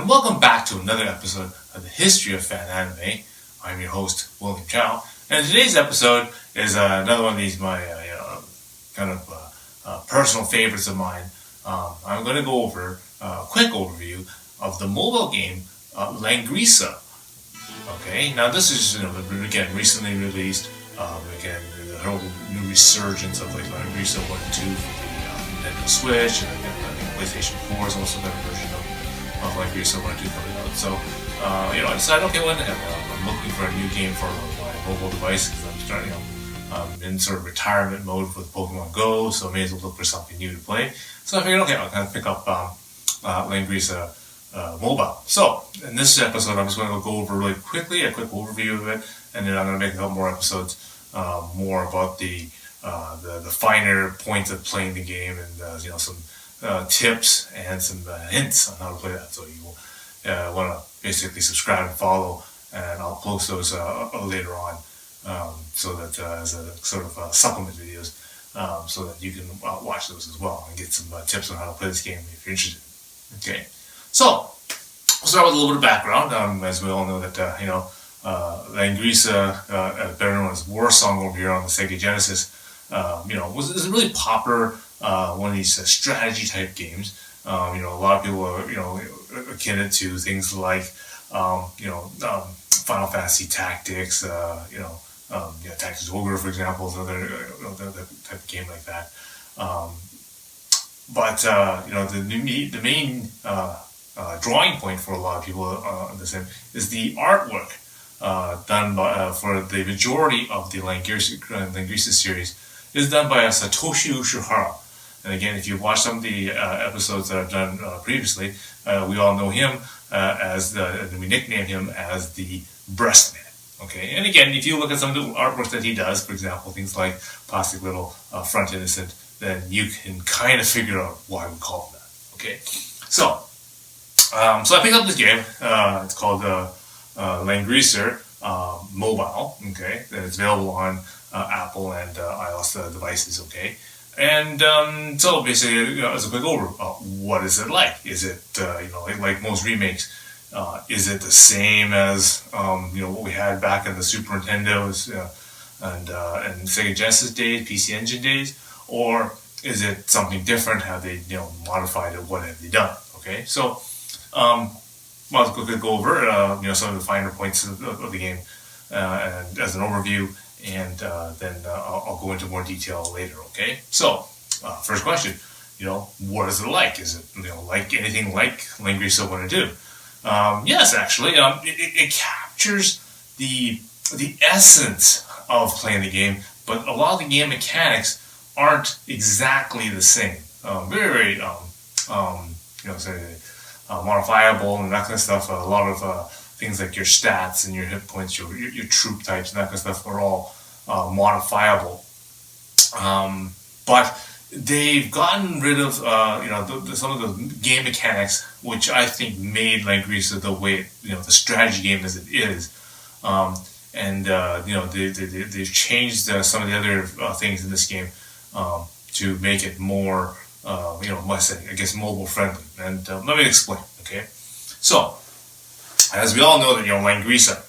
welcome back to another episode of the History of Fan Anime. I'm your host, William Chow, and today's episode is another one of these personal favorites of mine. I'm going to go over a quick overview of the mobile game Langrisser. Okay, now this is again recently released. Again, the whole new resurgence of Langrisser 1 and 2 for the Nintendo Switch, and again, PlayStation 4 is also got a version of Langrisser 1 and 2 coming out. So, I decided, okay, what the hell? I'm looking for a new game for my mobile device because I'm starting, in sort of retirement mode for the Pokemon Go, so I may as well look for something new to play. So I figured, okay, I'll kind of pick up Langrisser mobile. So in this episode, I'm just going to go over really quickly a quick overview of it, and then I'm going to make a couple more episodes more about the finer points of playing the game, and some tips and some hints on how to play that. So you will want to basically subscribe and follow, and I'll post those later on, so that as a sort of supplement videos, so that you can watch those as well and get some tips on how to play this game if you're interested. Okay, so we'll start with a little bit of background. As we all know that Langrisser, better known as War Song over here on the Sega Genesis, was a really popular one of these strategy type games. A lot of people are akin it to things like Final Fantasy Tactics, Tactics Ogre, for example, is another type of game like that. But the main drawing point for a lot of people on this end is the artwork done by, for the majority of the Langrisser series is done by Satoshi Ushihara. And again, if you've watched some of the episodes that I've done previously, we all know him we nickname him as the Breast Man. Okay, and again, if you look at some of the artworks that he does, for example, things like Plastic Little Front Innocent, then you can kind of figure out why we call him that. Okay, so I picked up this game. It's called Langrisser Mobile. Okay, and it's available on Apple and iOS devices. Okay, and so basically, as a quick overview, what is it like? Is it like most remakes? Is it the same as what we had back in the Super Nintendo's and Sega Genesis days, PC Engine days, or is it something different? Have they modified it? What have they done? Okay, so I'll quickly go over some of the finer points of the game and as an overview, and then I'll go into more detail later. Okay, so first question, what is it like? Is it like anything like Langrisser 1 and 2? Yes, actually, it captures the essence of playing the game, but a lot of the game mechanics aren't exactly the same. Very, modifiable and that kind of stuff. A lot of things like your stats and your hit points, your troop types and that kind of stuff are all modifiable. But they've gotten rid of some of the game mechanics, which I think made Langrisser the way the strategy game as it is, they've changed some of the other things in this game to make it more mobile friendly. And let me explain. Okay, so as we all know that Langrisser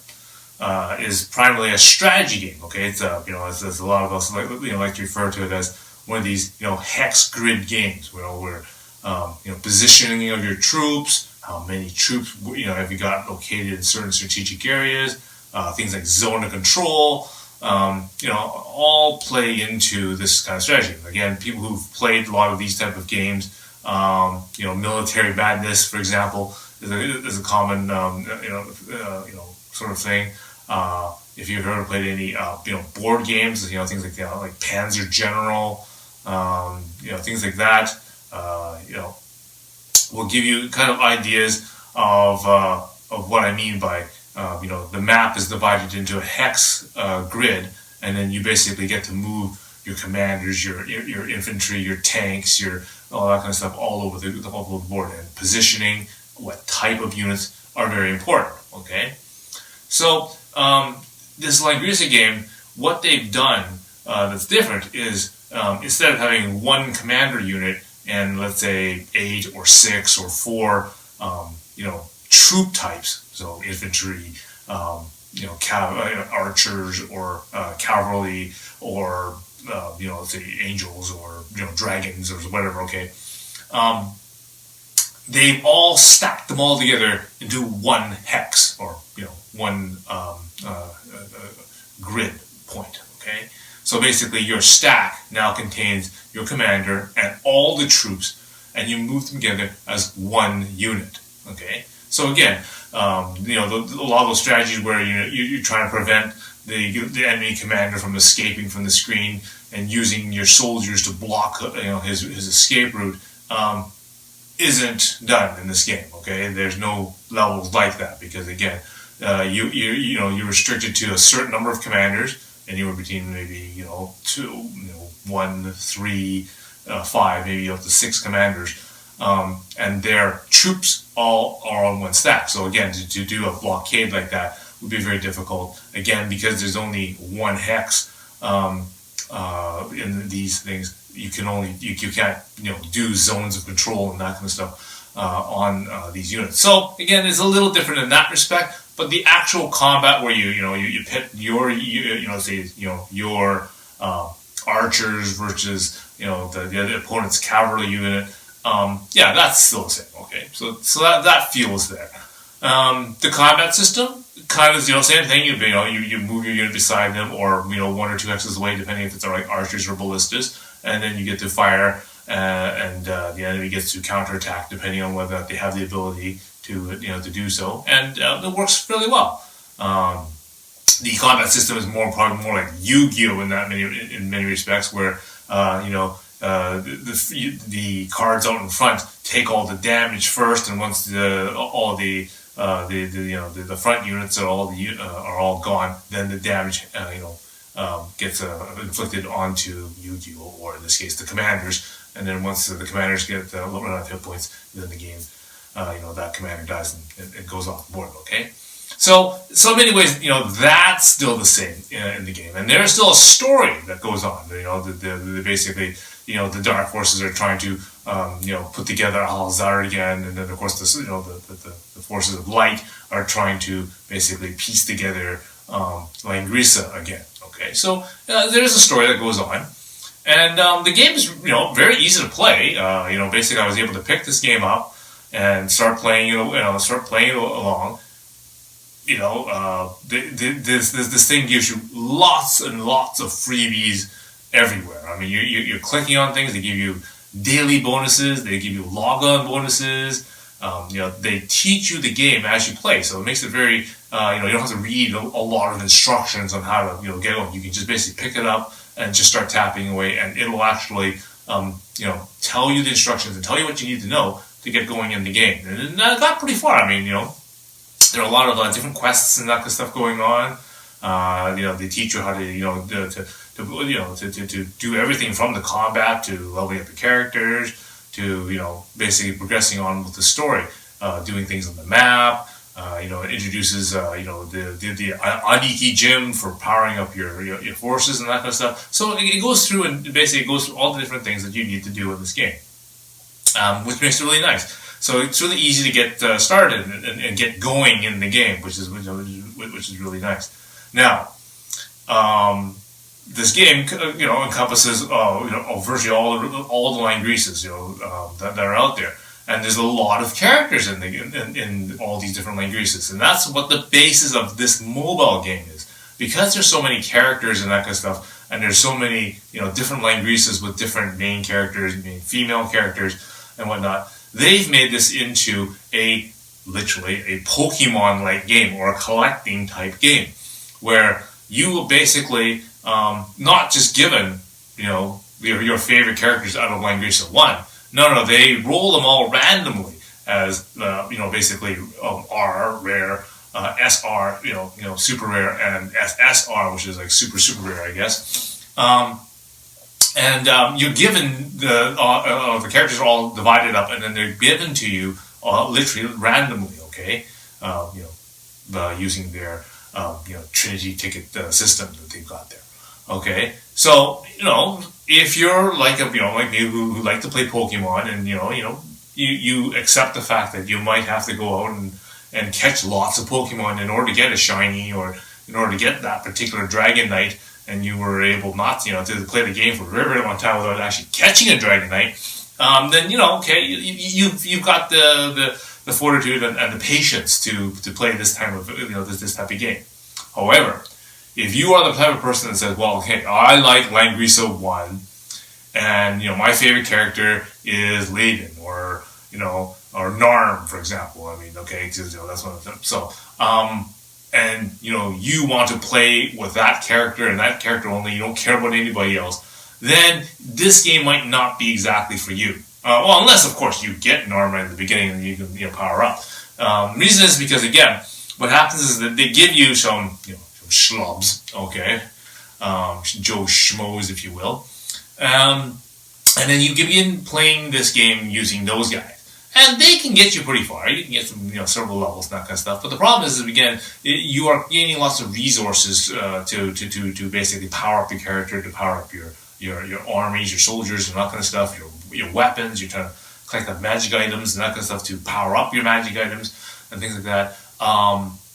is primarily a strategy game. Okay, it's as a lot of us like to refer to it as one of these hex grid games where positioning of your troops, how many troops have you got located in certain strategic areas, things like zone of control, all play into this kind of strategy. Again, people who've played a lot of these type of games, Military Madness, for example, is a common sort of thing. If you've ever played any board games, things like Panzer General, things like that, will give you kind of ideas of what I mean by the map is divided into a hex grid, and then you basically get to move your commanders, your infantry, your tanks, all that kind of stuff all over the whole board. And positioning, what type of units are very important. Okay, so this Langrisser game, what they've done that's different is instead of having one commander unit and let's say 8 or 6 or 4 troop types, so infantry, archers, or cavalry, or let's say angels, or dragons, or whatever. Okay, they've all stacked them all together into one hex, or one grid point. Okay, so basically your stack now contains your commander and all the troops, and you move them together as one unit. Okay, so again, a lot of those strategies where you're trying to prevent the enemy commander from escaping from the screen and using your soldiers to block his escape route isn't done in this game. Okay, there's no levels like that, because again, you're restricted to a certain number of commanders, anywhere between maybe two, 1, 3, 5, maybe up to 6 commanders, and their troops all are on one stack. So again, to do a blockade like that would be very difficult. Again, because there's only one hex in these things, you can't do zones of control and that kind of stuff on these units. So again, it's a little different in that respect. But the actual combat where you pit your your archers versus the other opponent's cavalry unit, that's still the same. Okay, so that feels there. The combat system kind of same thing. You move your unit beside them, or 1 or 2 hexes away, depending if it's like archers or ballistas, and then you get to fire, and the enemy gets to counterattack depending on whether or not they have the ability to do so, and it works fairly well. The combat system is probably more like Yu-Gi-Oh! In many respects, where the cards out in front take all the damage first, and once the front units are all gone, then the damage gets inflicted onto Yu-Gi-Oh! Or in this case the commanders, and then once the commanders get run out of hit points, then the game. That commander dies and it goes off the board. Okay, so in many ways, that's still the same in the game, and there's still a story that goes on. Basically, the dark forces are trying to put together Al-Azhar again, and then of course the forces of light are trying to basically piece together Langrisser again. Okay, so there's a story that goes on. And the game is very easy to play. Basically I was able to pick this game up and start playing along. This thing gives you lots and lots of freebies everywhere. I mean, you're clicking on things. They give you daily bonuses. They give you log-on bonuses. They teach you the game as you play, so it makes it very. You don't have to read a lot of instructions on how to get going. You can just basically pick it up and just start tapping away, and it'll actually tell you the instructions and tell you what you need to know to get going in the game. And it got pretty far. I mean, there are a lot of different quests and that kind of stuff going on. They teach you how to do everything from the combat to leveling up your characters to basically progressing on with the story, doing things on the map. It introduces the Aniki gym for powering up your forces and that kind of stuff. So it goes through and basically goes through all the different things that you need to do in this game, which makes it really nice. So it's really easy to get started and get going in the game, which is really nice. Now, this game encompasses virtually all the Langrisses that are out there. And there's a lot of characters in all these different Langrisses, and that's what the basis of this mobile game is. Because there's so many characters and that kind of stuff, and there's so many different Langrisses with different main characters, female characters, and whatnot. They've made this into literally a Pokemon-like game, or a collecting type game, where you will basically not just given your favorite characters out of Langrisser 1. No, they roll them all randomly as basically R rare, SR super rare, and SSR, which is like super rare, I guess. And you're given the characters are all divided up, and then they're given to you literally randomly. Okay, using their Trinity ticket system that they've got there. Okay, so if you're like me who like to play Pokemon, and you accept the fact that you might have to go out and catch lots of Pokemon in order to get a shiny or in order to get that particular Dragonite, and you were able not, to play the game for a very, very long time without actually catching a Dragonite, then okay, you've got the fortitude and the patience to play this type of this type of game. However, if you are the type of person that says, well, okay, I like Langrisser 1, and my favorite character is Leiden or Narm, for example. I mean, okay, because that's one of them. So, and you want to play with that character and that character only. You don't care about anybody else. Then this game might not be exactly for you. Well, unless of course you get Narm right at the beginning and you can power up. Reason is because again, what happens is that they give you some schlubs, okay, Joe Schmoes, if you will. And then you begin playing this game using those guys. And they can get you pretty far. You can get some, several levels and that kind of stuff. But the problem is again, you are gaining lots of resources to basically power up your character, to power up your armies, your soldiers, and that kind of stuff, your weapons. You're trying to collect up magic items and that kind of stuff to power up your magic items and things like that.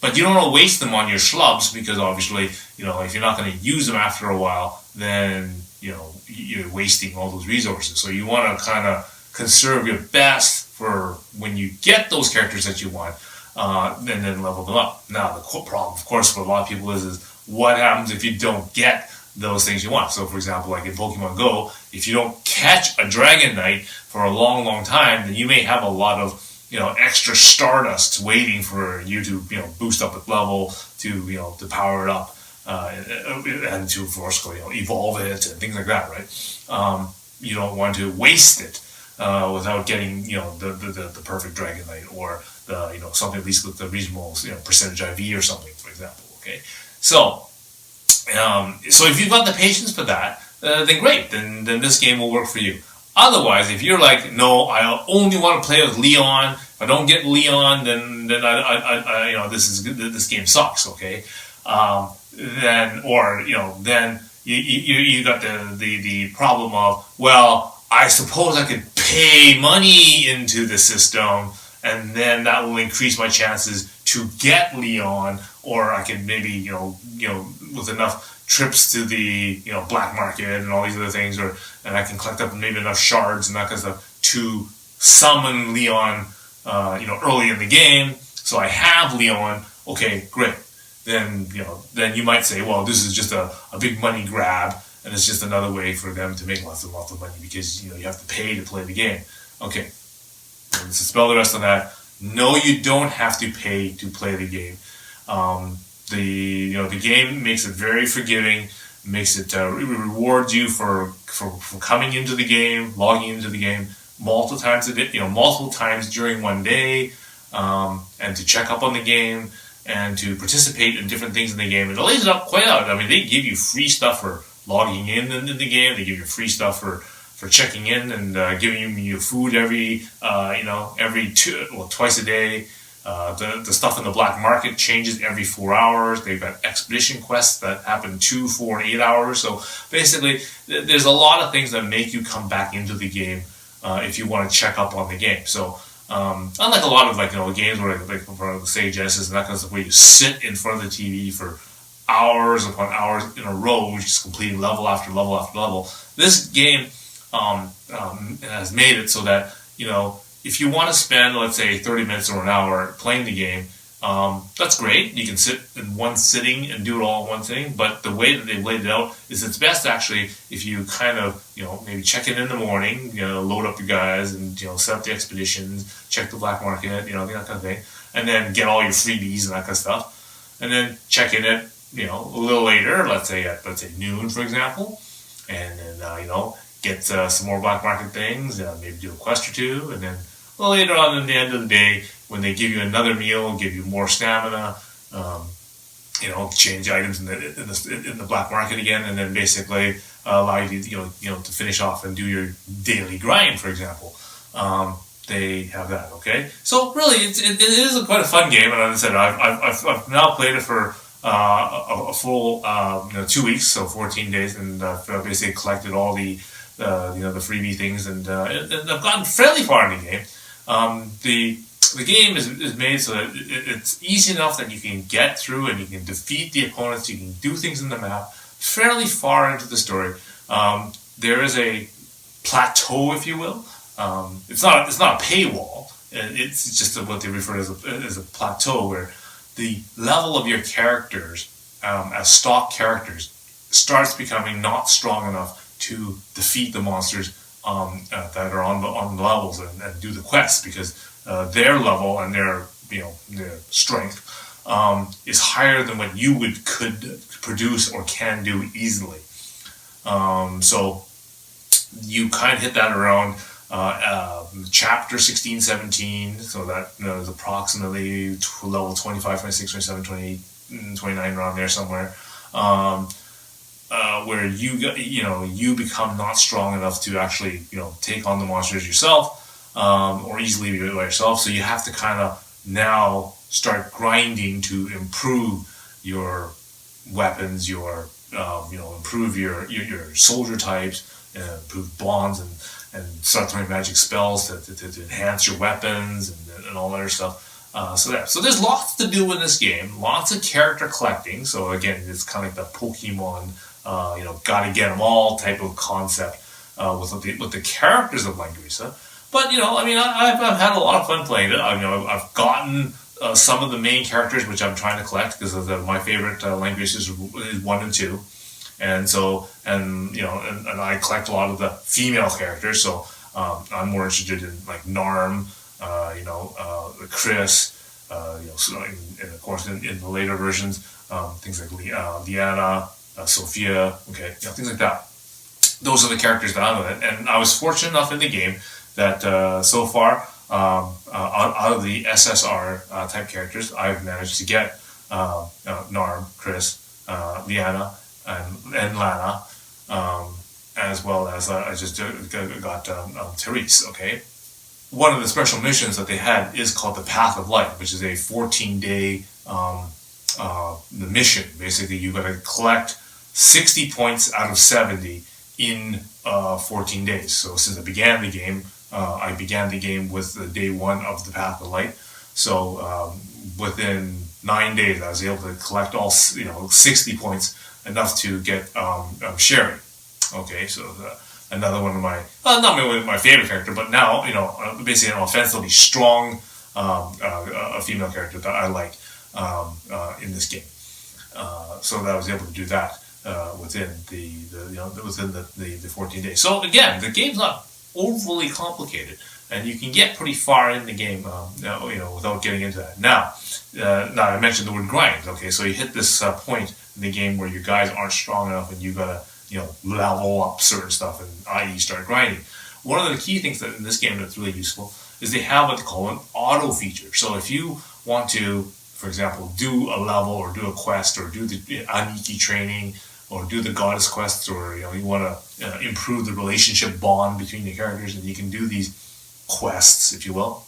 But you don't want to waste them on your schlubs because obviously, if you're not going to use them after a while, then you're wasting all those resources. So you want to kind of conserve your best for when you get those characters that you want, and then level them up. Now, the problem, of course, for a lot of people is what happens if you don't get those things you want. So, for example, like in Pokemon Go, if you don't catch a Dragonite for a long, long time, then you may have a lot of extra Stardust waiting for you to boost up its level to power it up. And to, of course, evolve it and things like that, right? You don't want to waste it without getting, the perfect Dragonite or something at least with the reasonable, percentage IV or something, for example. Okay, so if you've got the patience for that, then great. Then this game will work for you. Otherwise, if you're like, no, I only want to play with Leon. If I don't get Leon, then I this game sucks. Okay. Then you got the problem of, well, I suppose I could pay money into the system and then that will increase my chances to get Leon, or I could maybe with enough trips to the black market and all these other things, and I can collect up maybe enough shards and that kind of stuff to summon Leon early in the game, so I have Leon. Okay, great. Then you might say, well, this is just a big money grab, and it's just another way for them to make lots of money because you have to pay to play the game. Okay, to spell the rest of that, no, you don't have to pay to play the game. The game makes it very forgiving, makes it rewards you for coming into the game, logging into the game multiple times during one day, and to check up on the game and to participate in different things in the game. It lays it up quite out. I mean, they give you free stuff for logging in into the game. They give you free stuff for checking in and giving you food twice a day. The stuff in the black market changes every 4 hours. They've got expedition quests that happen 2, 4, and 8 hours. So basically, there's a lot of things that make you come back into the game if you want to check up on the game. So unlike a lot of games where for say Genesis and that kind of stuff, where you sit in front of the TV for hours upon hours in a row, just completing level after level after level. This game has made it so that if you want to spend, let's say, 30 minutes or an hour playing the game, that's great. You can sit in one sitting and do it all in one sitting. But the way that they've laid it out is it's best actually if you kind of, maybe check in the morning, load up your guys and, set up the expeditions, check the black market, that kind of thing. And then get all your freebies and that kind of stuff. And then check in it, a little later, let's say at noon, for example. And then, get some more black market things, maybe do a quest or two. And then later on at the end of the day, when they give you another meal, give you more stamina, change items in the black market again, and then basically allow you to finish off and do your daily grind, for example. They have that. Okay, so really it is quite a fun game, and as I said, I've now played it for a full 2 weeks, so 14 days, and I've basically collected all the freebie things, and I've gotten fairly far in the game. So the game is made so that it's easy enough that you can get through and you can defeat the opponents, you can do things in the map fairly far into the story. There is a plateau, if you will. It's not a paywall. It's just what they refer to as a plateau, where the level of your characters as stock characters starts becoming not strong enough to defeat the monsters that are on the levels and do the quests, because their level and their strength is higher than what you could produce or can do easily. So you kind of hit that around chapter 16, 17, so that is approximately level 25, 26, 27, 28, 29, around there somewhere, where you become not strong enough to actually take on the monsters yourself, or easily by yourself. So you have to kind of now start grinding to improve your weapons, improve your soldier types, improve bonds, and start throwing magic spells to enhance your weapons and all that other stuff. So there's lots to do in this game, lots of character collecting. So again, it's kind of like the Pokemon, gotta get them all type of concept with the characters of Langrisser. But I've had a lot of fun playing it. I've gotten some of the main characters which I'm trying to collect, because my favorite Langrissers is 1 and 2. And so, and I collect a lot of the female characters, so I'm more interested in like Narm, Chris, and of course in the later versions, things like Liana, Sophia, things like that. Those are the characters that I'm with, and I was fortunate enough in the game that so far, out of the SSR type characters, I've managed to get Narm, Chris, Liana, and Lana, as well as I just got Therese. Okay, one of the special missions that they had is called the Path of Light, which is a 14-day the mission. Basically, you got to collect 60 points out of 70 in 14 days. So since I began the game, with the day 1 of the Path of Light. So within 9 days, I was able to collect all 60 points, enough to get Sherry. Okay, so another one of my, not my favorite character, but now basically an offensively strong a female character that I like in this game. So that I was able to do that within the 14 days. So again, the game's not overly complicated, and you can get pretty far in the game, without getting into that. Now I mentioned the word grind. Okay, so you hit this point in the game where your guys aren't strong enough, and you gotta level up certain stuff, and i.e. start grinding. One of the key things that in this game that's really useful is they have what they call an auto feature. So if you want to, for example, do a level or do a quest or do the Aniki training or do the goddess quests, or you want to improve the relationship bond between the characters, and you can do these quests, if you will.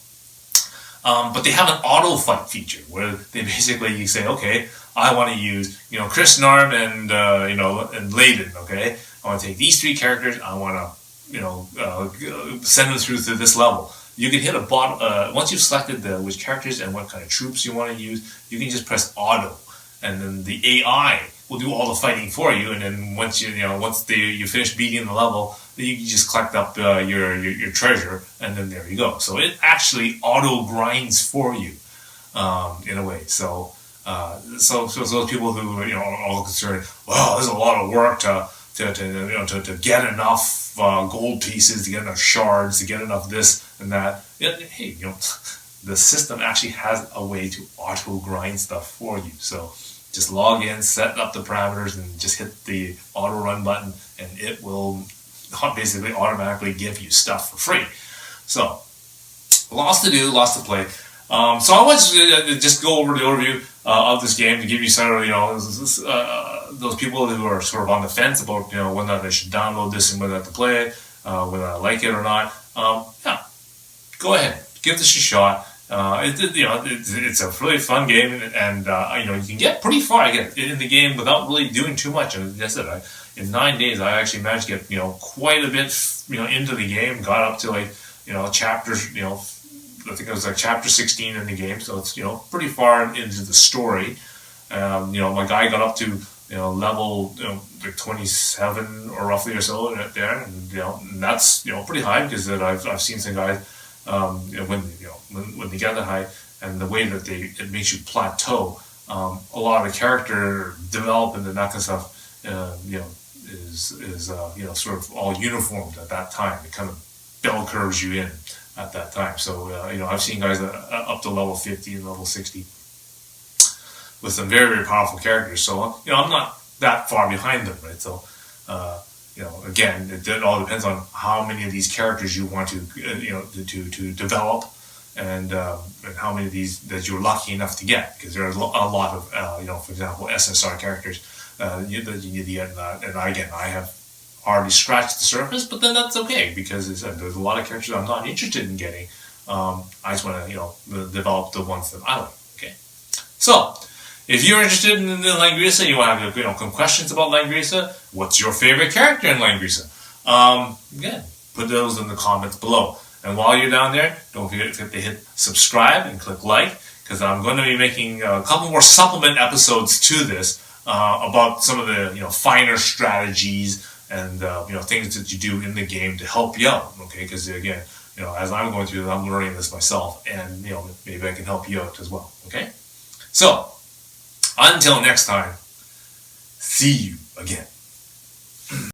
But they have an auto fight feature where they basically, you say, okay, I want to use Chris, Narm, and and Layden. Okay, I want to take these 3 characters. I want to send them through to this level. You can hit a bot once you've selected which characters and what kind of troops you want to use. You can just press auto, and then the AI will do all the fighting for you. And then once you finish beating the level, you can just collect up your treasure, and then there you go. So it actually auto grinds for you in a way. So those people who are all concerned, well, there's a lot of work to get enough gold pieces, to get enough shards, to get enough this and that. Hey, the system actually has a way to auto grind stuff for you. So just log in, set up the parameters, and just hit the auto run button, and it will basically automatically give you stuff for free. So lots to do, lots to play. So I want to just go over the overview of this game to give you sort of those people who are sort of on the fence about whether they should download this and whether to play it, whether I like it or not. Go ahead, give this a shot. It's a really fun game, and you can get pretty far in the game without really doing too much. And as I said, in 9 days, I actually managed to get quite a bit into the game. Got up to chapters I think it was like chapter 16 in the game, so it's pretty far into the story. My guy got up to level like 27 or roughly or so there, and that's pretty high because I've seen some guys when they get that high, and the way that it makes you plateau. A lot of the character development and that kind of stuff, is sort of all uniformed at that time. It kind of bell curves you in at that time. So I've seen guys up to level 50 and level 60 with some very, very powerful characters. So I'm not that far behind them, right? So again, it all depends on how many of these characters you want to to develop, and how many of these that you're lucky enough to get, because there's a lot of for example, SSR characters that you need to get, and again, I have already scratched the surface, but then that's okay, because there's a lot of characters I'm not interested in getting. I just want to develop the ones that I like. Okay, so if you're interested in the Langrisser, you want to have some questions about Langrisser, what's your favorite character in Langrisser? Again, put those in the comments below. And while you're down there, don't forget to hit subscribe and click like, because I'm going to be making a couple more supplement episodes to this about some of the finer strategies and things that you do in the game to help you out. Okay, because again, as I'm going through this, I'm learning this myself, and maybe I can help you out as well. Okay, so until next time, see you again.